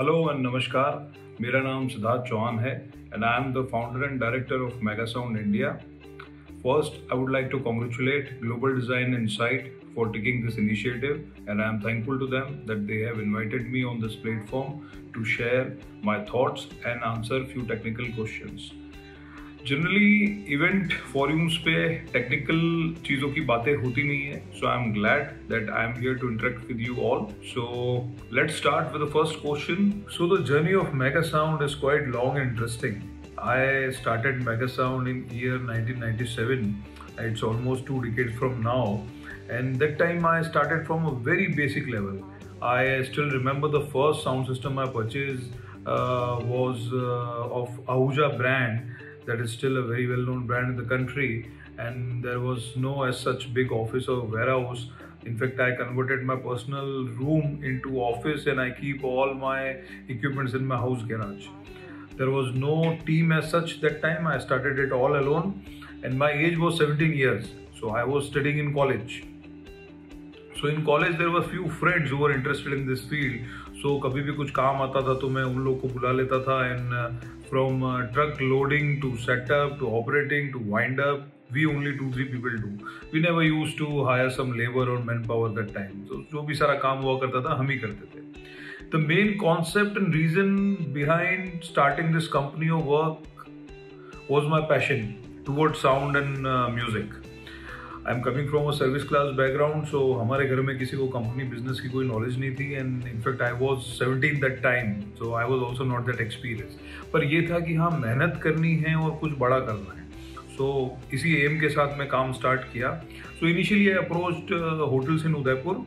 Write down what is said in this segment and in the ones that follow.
Hello and नमस्कार। मेरा नाम सिद्धार्थ चौहान है and I am the founder and director of Mega sound India. First, I would like to congratulate Global Design Insight for taking this initiative, and I am thankful to them that they have invited me on this platform to share my thoughts and answer few technical questions. Generally event forums पे technical चीज़ों की बातें होती नहीं है, so I am glad that I am here to interact with you all. So let's start with the first question. So the journey of Mega Sound is quite long and interesting. I started Mega Sound in year 1997. It's almost 2 decades from now, and that time I started from a very basic level. I still remember the first sound system I purchased was of Ahuja brand. That is still a very well-known brand in the country, and there was no as such big office or warehouse. In fact, I converted my personal room into office, and I keep all my equipments in my house garage. There was no team as such that time. I started it all alone, and my age was 17 years. So I was studying in college. So in college there were few friends who were interested in this field. So कभी भी कुछ काम आता था तो मैं उन लोग को बुला लेता था, and from truck loading to setup to operating to wind up, we only 2-3 people do. We never used to hire some labor or manpower that time. So जो भी सारा काम हुआ करता था हम ही करते थे. The main concept and reason behind starting this company or work was my passion towards sound and music. I'm coming from a service class background, so हमारे घर में किसी को company business की कोई knowledge नहीं थी, and in fact I was 17 that time, so I was also not that experienced. पर ये था कि हाँ मेहनत करनी है और कुछ बड़ा करना है. So इसी एम के साथ मैं काम स्टार्ट किया. So initially I approached hotels in Udaipur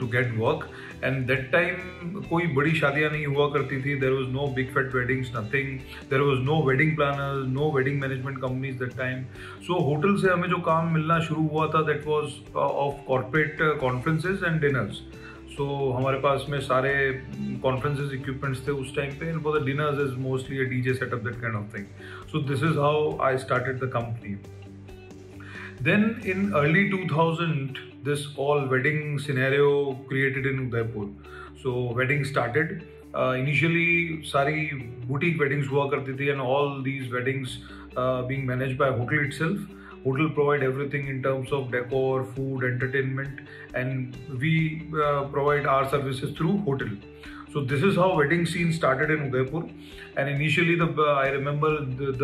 to get work, and that time कोई बड़ी शादियाँ नहीं हुआ करती थी. There was no big fat weddings, nothing. There was no wedding planners, no wedding management companies that time. So hotel से हमें जो काम मिलना शुरू हुआ था that was of corporate conferences and dinners. So हमारे पास में सारे conferences equipments थे उस टाइम पे, and for the dinners is mostly a DJ setup, that kind of thing. So this is how I started the company. Then in early 2000, this all wedding scenario created in Udaipur. So wedding started. Initially, सारी boutique weddings हुआ करती थी, and all these weddings being managed by hotel itself. Hotel provide everything in terms of decor, food, entertainment, and we provide our services through hotel. So this is how wedding scene started in Udaipur, and initially I remember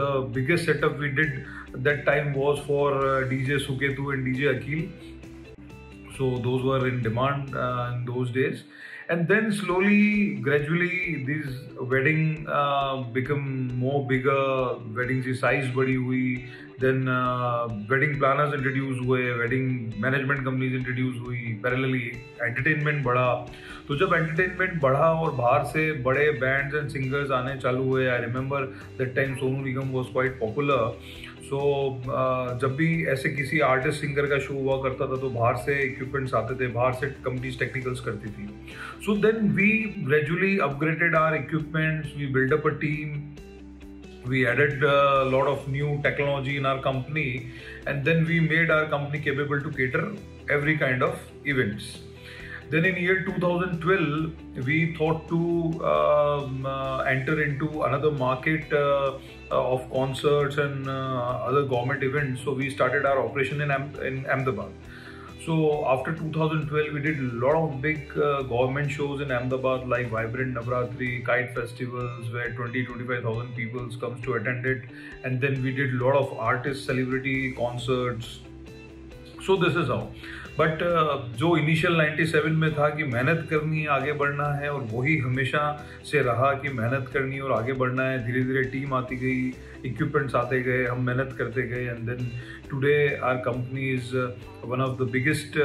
the biggest setup we did that time was for DJ Suketu and DJ Akil. So those were in demand in those days, and then slowly, gradually, these wedding become more bigger. Wedding की size बड़ी हुई. Then wedding planners introduce हुए, wedding management companies introduce हुई. Parallelly entertainment बढ़ा. तो जब entertainment बढ़ा और बाहर से बड़े bands and singers आने चालू हुए, I remember that time Sonu Nigam was quite popular. So जब भी ऐसे किसी आर्टिस्ट सिंगर का शो हुआ करता था तो बाहर से इक्विपमेंट्स आते थे, बाहर से कंपनीज टेक्निकल्स करती थी. So then we gradually upgraded our equipments, we build up a team, we added a lot of new technology in our company, and then we made our company capable to cater every kind of events. Then in year 2012, we thought to enter into another market of concerts and other government events. So we started our operation in Ahmedabad. So after 2012, we did a lot of big government shows in Ahmedabad, like Vibrant Navratri, Kite Festivals, where 20-25,000 people comes to attend it. And then we did a lot of artist celebrity concerts. So this is how. But जो initial 97 में था कि मेहनत करनी है, आगे बढ़ना है, और वही हमेशा से रहा कि मेहनत करनी और आगे बढ़ना है. धीरे धीरे टीम आती गई, इक्विपमेंट्स आते गए, हम मेहनत करते गए, and then today our company is one of the biggest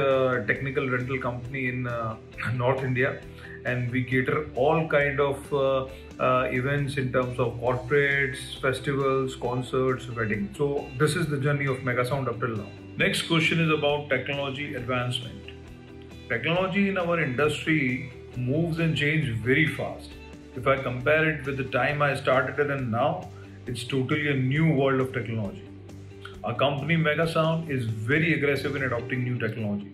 technical rental company in North India, and we cater all kind of events in terms of corporates, festivals, concerts, weddings. So this is the journey of Mega Sound up till now. Next question is about technology advancement. Technology in our industry moves and changes very fast. If I compare it with the time I started and now, it's totally a new world of technology. Our company Mega Sound is very aggressive in adopting new technology.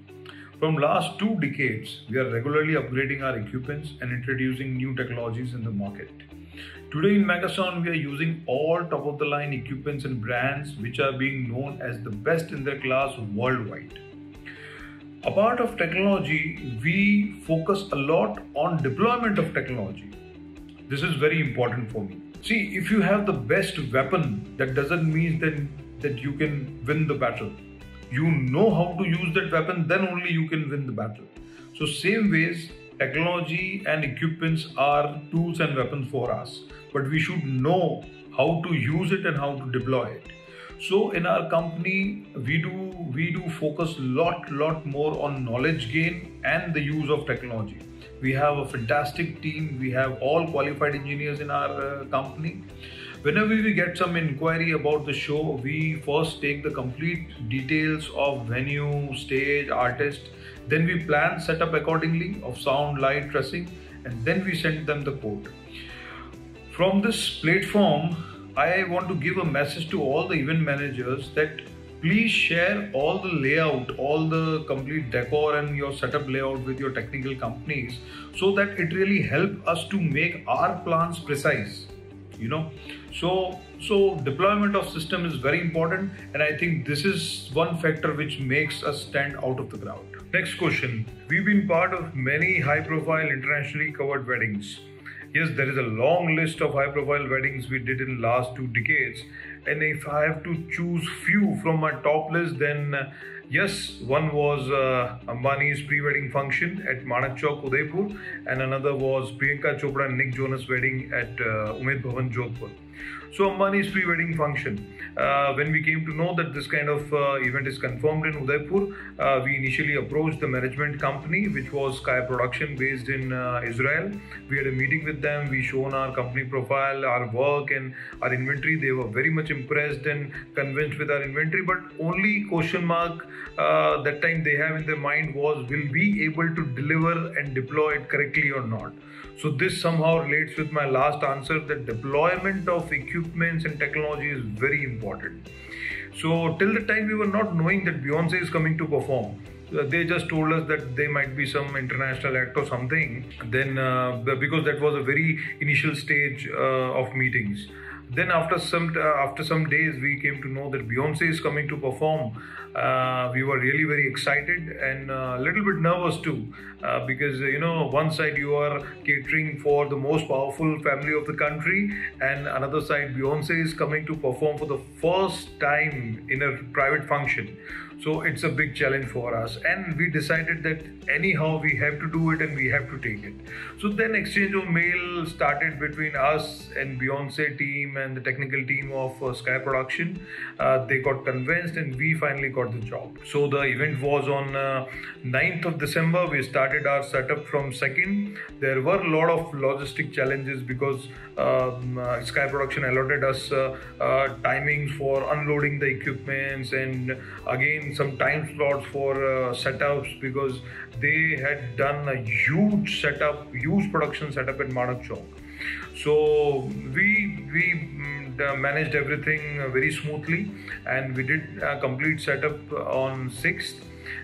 From last 2 decades, we are regularly upgrading our equipments and introducing new technologies in the market. Today in Megasound, we are using all top-of-the-line equipments and brands which are being known as the best in their class worldwide. Apart of technology, we focus a lot on deployment of technology. This is very important for me. See, if you have the best weapon, that doesn't mean that you can win the battle. You know how to use that weapon, then only you can win the battle. So same ways, technology and equipments are tools and weapons for us, but we should know how to use it and how to deploy it. So in our company, we do focus lot more on knowledge gain and the use of technology. We have a fantastic team. We have all qualified engineers in our company. Whenever we get some inquiry about the show, we first take the complete details of venue, stage, artist. Then we plan setup accordingly of sound, light, dressing, and then we send them the quote. From this platform, I want to give a message to all the event managers that please share all the layout, all the complete decor and your setup layout with your technical companies so that it really helps us to make our plans precise. So deployment of system is very important, and I think this is one factor which makes us stand out of the crowd. Next question. We've been part of many high-profile internationally covered weddings. Yes, there is a long list of high-profile weddings we did in last 2 decades, and if I have to choose few from my top list, then yes, one was Ambani's pre-wedding function at Manak Chowk, Udaipur, and another was Priyanka Chopra and Nick Jonas wedding at Umaid Bhavan, Jodhpur. So Ambani's pre-wedding function. When we came to know that this kind of event is confirmed in Udaipur, we initially approached the management company, which was Sky Production based in Israel. We had a meeting with them. We shown our company profile, our work and our inventory. They were very much impressed and convinced with our inventory, but only question mark that time they have in their mind was, will we able to deliver and deploy it correctly or not? So this somehow relates with my last answer, that deployment of equipments and technology is very important. So till the time we were not knowing that Beyonce is coming to perform, they just told us that there might be some international act or something. Then because that was a very initial stage of meetings. Then after some days, we came to know that Beyonce is coming to perform. We were really very excited and a little bit nervous too, because one side you are catering for the most powerful family of the country, and another side Beyonce is coming to perform for the first time in a private function. So it's a big challenge for us, and we decided that anyhow we have to do it and we have to take it. So then exchange of mail started between us and Beyonce team and the technical team of Sky Production. They got convinced and we finally got the job. So the event was on 9th of December. We started our setup from 2nd. There were a lot of logistic challenges because Sky Production allotted us timings for unloading the equipments, and again some time slots for setups, because they had done a huge production setup at Manak Chowk. So we managed everything very smoothly, and we did a complete setup on 6th.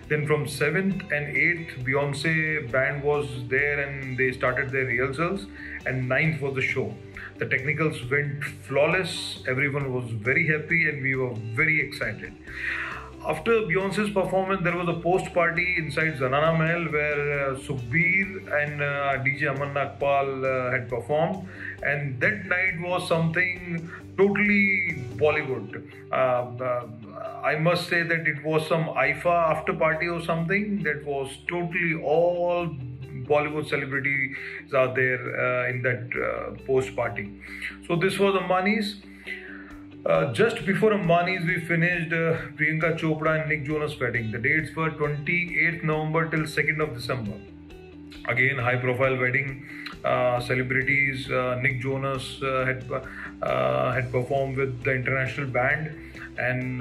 Then from 7th and 8th, Beyonce band was there and they started their rehearsals, and 9th was the show. The technicals went flawless. Everyone was very happy and we were very excited. After Beyonce's performance, there was a post party inside Zanana Mahal where Sukhbir and DJ Aman Nagpal had performed, and that night was something totally Bollywood. I must say that it was some IFA after party or something that was totally all Bollywood celebrities are there in that post party. So this was Ambani's. Just before Ambani's, we finished Priyanka Chopra and Nick Jonas wedding. The dates were 28th November till 2nd of December. Again, high profile wedding. Celebrities, Nick Jonas had performed with the international band. and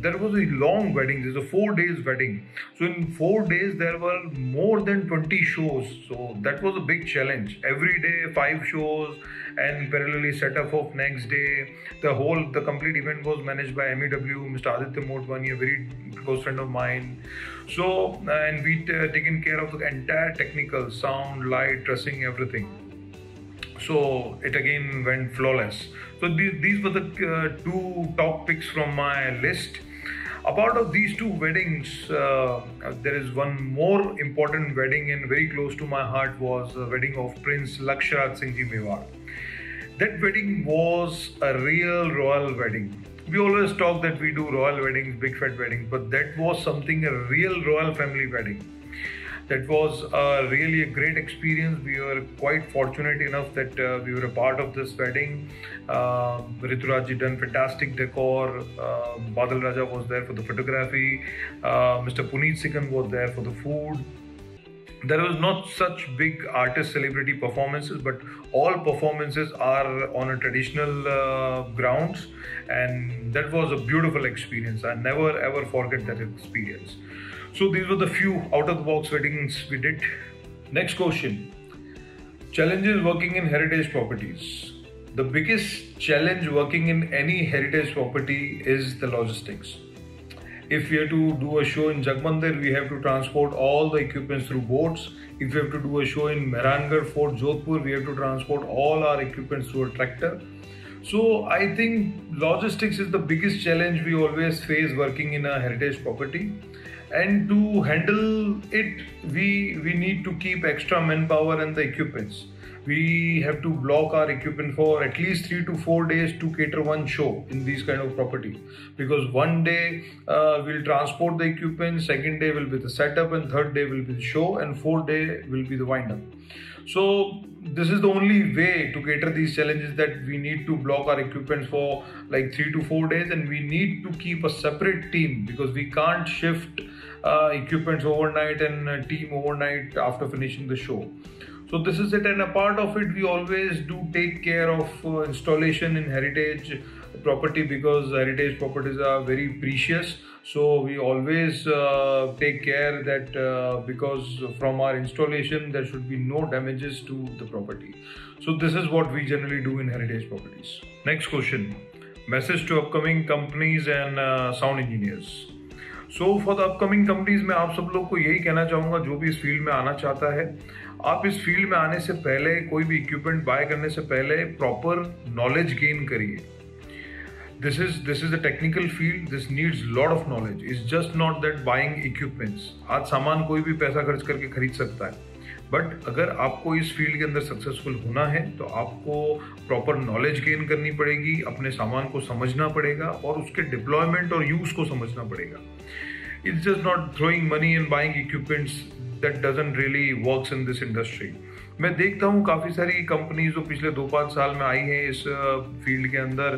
there was a long wedding. There's a 4 days wedding. So in 4 days there were more than 20 shows. So that was a big challenge. Every day 5 shows, and parallelly setup of next day. The complete event was managed by MEW, Mr. Aditya Motwani, a very close friend of mine. So and we taken care of the entire technical, sound, light, dressing, everything. So it again went flawless. So these were the 2 top picks from my list. Apart of these 2 weddings, there is one more important wedding and very close to my heart, was the wedding of Prince Lakshraj Singh Ji Mewar. That wedding was a real royal wedding. We always talk that we do royal weddings, big fat weddings, but that was something, a real royal family wedding. That was really a great experience. We were quite fortunate enough that we were a part of this wedding. Rituraj ji done fantastic decor. Badal Raja was there for the photography. Mr. Puneet Sikhan was there for the food. There was not such big artist celebrity performances, but all performances are on a traditional grounds, and that was a beautiful experience. I never ever forget that experience. So these were the few out of the box weddings we did. Next question. Challenges working in heritage properties. The biggest challenge working in any heritage property is the logistics. If we have to do a show in Jagmandir, we have to transport all the equipments through boats. If we have to do a show in Mehrangarh Fort, Jodhpur, we have to transport all our equipments through a tractor. So I think logistics is the biggest challenge we always face working in a heritage property. And to handle it, we need to keep extra manpower and the equipments. We have to block our equipment for at least 3 to 4 days to cater one show in these kind of property. Because one day we'll transport the equipment, second day will be the setup, and third day will be the show, and fourth day will be the wind up. So this is the only way to cater these challenges, that we need to block our equipment for like 3 to 4 days, and we need to keep a separate team, because we can't shift equipments overnight and a team overnight after finishing the show. So this is it, and a part of it, we always do take care of installation in heritage property, because heritage properties are very precious. So we always take care that because from our installation there should be no damages to the property. So this is what we generally do in heritage properties. Next question. Message to upcoming companies and sound engineers. So for the upcoming companies, मैं आप सब लोग को यही कहना चाहूँगा, जो भी इस फील्ड में आना चाहता है, आप इस फील्ड में आने से पहले, कोई भी इक्विपमेंट बाय करने से पहले प्रॉपर नॉलेज गेन करिए. This is a technical field. This needs lot of knowledge. It's just not that buying equipments. आज सामान कोई भी पैसा खर्च करके खरीद सकता है, बट अगर आपको इस फील्ड के अंदर सक्सेसफुल होना है तो आपको प्रॉपर नॉलेज गेन करनी पड़ेगी, अपने सामान को समझना पड़ेगा और उसके डिप्लॉयमेंट और यूज को समझना पड़ेगा. It's just not throwing money and buying equipments. That doesn't really works in this industry. मैं देखता हूँ काफ़ी सारी कंपनीज जो पिछले 2-5 साल में आई हैं इस फील्ड के अंदर,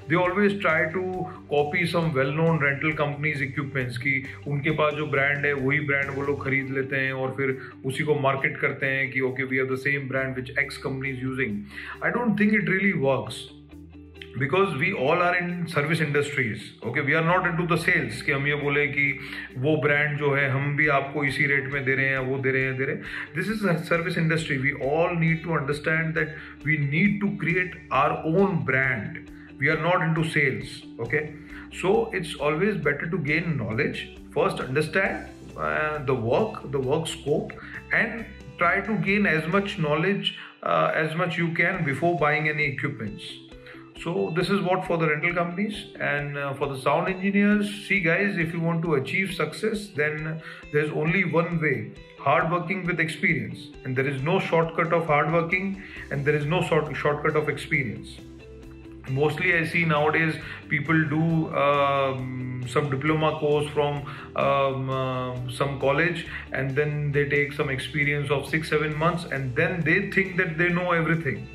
they always try to copy some well known rental companies equipments की. उनके पास जो ब्रांड है वही ब्रांड वो लोग खरीद लेते हैं और फिर उसी को मार्केट करते हैं कि okay we have the same brand which X company is using. I don't think it really works, because we all are in service industries. Okay, we are not into the sales कि हम ये बोले कि वो brand जो है हम भी आपको इसी रेट में दे रहे हैं, वो दे रहे हैं. This is service industry. We all need to understand that we need to create our own brand. We are not into sales. Okay, so it's always better to gain knowledge. First understand the work scope, and try to gain as much knowledge as much you can before buying any equipments. So this is what for the rental companies. And for the sound engineers, see guys, if you want to achieve success, then there's only one way: hard working with experience. And there is no shortcut of hard working, and there is no shortcut of experience. Mostly I see nowadays people do some diploma course from some college, and then they take some experience of 6-7 months, and then they think that they know everything.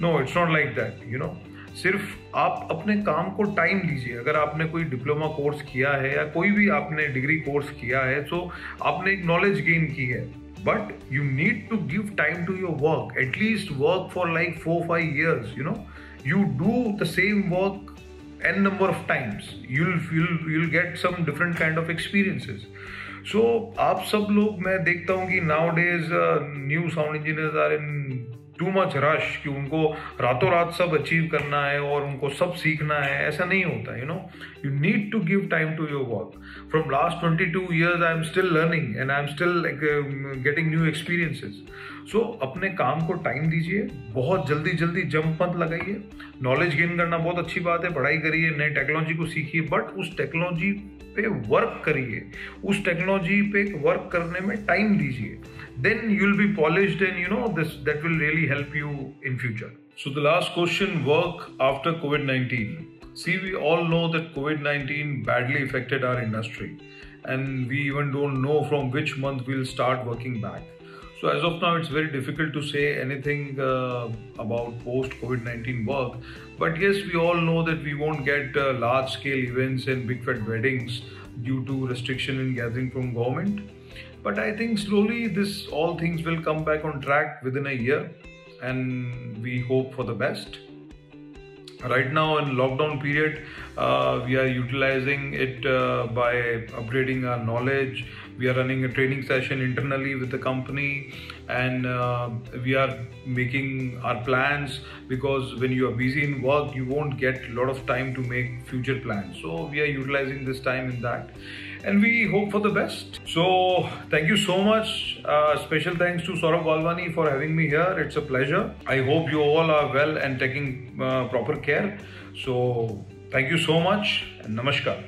No, it's not like that, you know. सिर्फ आप अपने काम को time दीजिए. अगर आपने कोई diploma course किया है या कोई भी आपने डिग्री कोर्स किया है, तो आपने एक नॉलेज गेन की है, but you need to give time to your work. At least work for like 4-5 years, you know. You do the same work n number of times. You'll get some different kind of experiences. So आप सब लोग, मैं देखता हूँ कि nowadays new sound engineers are in too much rush कि उनको रातों रात सब अचीव करना है और उनको सब सीखना है. ऐसा नहीं होता. You need to give time to your work. From last 22 years I am still learning and I am still getting new experiences. So अपने काम को टाइम दीजिए, बहुत जल्दी जंप मत लगाइए. नॉलेज गेन करना बहुत अच्छी बात है, पढ़ाई करिए, नई टेक्नोलॉजी को सीखिए, बट उस टेक्नोलॉजी पे वर्क करिए, उस टेक्नोलॉजी पे वर्क करने में टाइम दीजिए. Then you'll be polished and that will really help you in future. So the last question, work after COVID-19. See, we all know that COVID-19 badly affected our industry and we even don't know from which month we'll start working back. So as of now, it's very difficult to say anything about post-COVID-19 work. But yes, we all know that we won't get large-scale events and big fat weddings due to restriction in gathering from government. But I think slowly all things will come back on track within a year, and we hope for the best. Right now in lockdown period, we are utilizing it by upgrading our knowledge. We are running a training session internally with the company, and we are making our plans, because when you are busy in work, you won't get a lot of time to make future plans. So we are utilizing this time in that, and we hope for the best. So thank you so much. Special thanks to Saurabh Balwani for having me here. It's a pleasure. I hope you all are well and taking proper care. So thank you so much and namaskar.